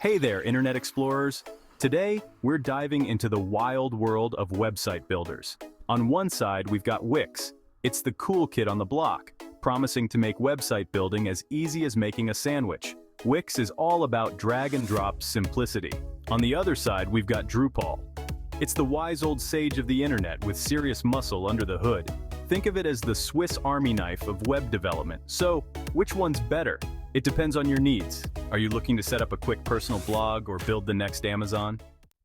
Hey there, Internet Explorers! Today, we're diving into the wild world of website builders. On one side, we've got Wix. It's the cool kid on the block, promising to make website building as easy as making a sandwich. Wix is all about drag-and-drop simplicity. On the other side, we've got Drupal. It's the wise old sage of the internet with serious muscle under the hood. Think of it as the Swiss Army knife of web development. So, which one's better? It depends on your needs. Are you looking to set up a quick personal blog or build the next Amazon?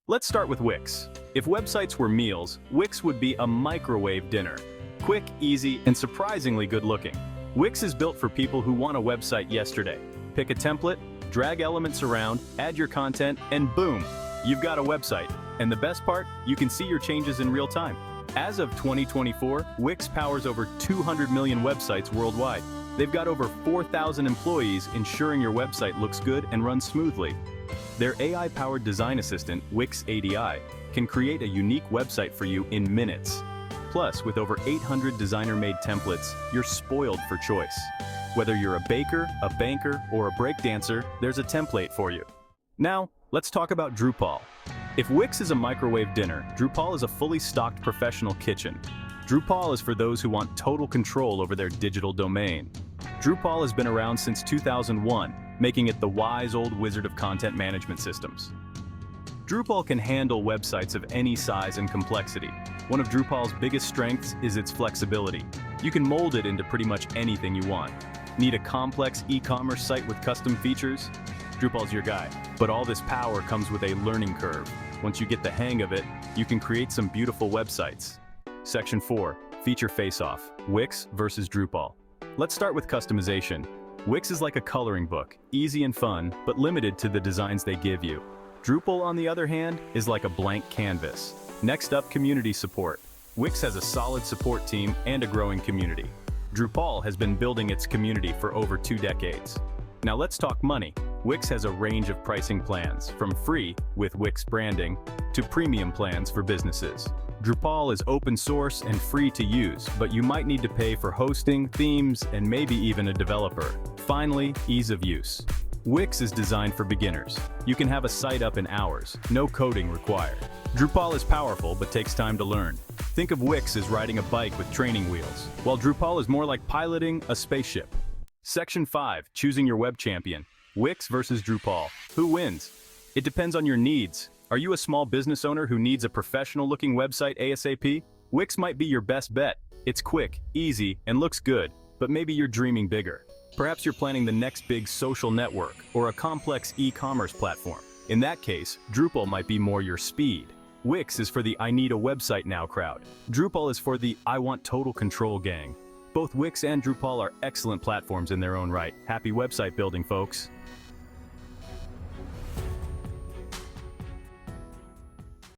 Let's start with Wix. If websites were meals, Wix would be a microwave dinner. Quick, easy, and surprisingly good-looking. Wix is built for people who want a website yesterday. Pick a template, drag elements around, add your content, and boom, you've got a website. And the best part, you can see your changes in real time. As of 2024, Wix powers over 200 million websites worldwide. They've got over 4,000 employees ensuring your website looks good and runs smoothly. Their AI-powered design assistant, Wix ADI, can create a unique website for you in minutes. Plus, with over 800 designer-made templates, you're spoiled for choice. Whether you're a baker, a banker, or a breakdancer, there's a template for you. Now, let's talk about Drupal. If Wix is a microwave dinner, Drupal is a fully stocked professional kitchen. Drupal is for those who want total control over their digital domain. Drupal has been around since 2001, making it the wise old wizard of content management systems. Drupal can handle websites of any size and complexity. One of Drupal's biggest strengths is its flexibility. You can mold it into pretty much anything you want. Need a complex e-commerce site with custom features? Drupal's your guy. But all this power comes with a learning curve. Once you get the hang of it, you can create some beautiful websites. Section 4. Feature Face-Off. Wix versus Drupal. Let's start with customization. Wix is like a coloring book, easy and fun, but limited to the designs they give you. Drupal, on the other hand, is like a blank canvas. Next up, community support. Wix has a solid support team and a growing community. Drupal has been building its community for over 2 decades. Now let's talk money. Wix has a range of pricing plans, from free, with Wix branding, to premium plans for businesses. Drupal is open source and free to use, but you might need to pay for hosting, themes, and maybe even a developer. Finally, ease of use. Wix is designed for beginners. You can have a site up in hours, no coding required. Drupal is powerful but takes time to learn. Think of Wix as riding a bike with training wheels, while Drupal is more like piloting a spaceship. Section 5. Choosing your web champion. Wix versus Drupal. Who wins? It depends on your needs. Are you a small business owner who needs a professional-looking website ASAP? Wix might be your best bet. It's quick, easy, and looks good, but maybe you're dreaming bigger. Perhaps you're planning the next big social network or a complex e-commerce platform. In that case, Drupal might be more your speed. Wix is for the I need a website now crowd. Drupal is for the I want total control gang. Both Wix and Drupal are excellent platforms in their own right. Happy website building, folks!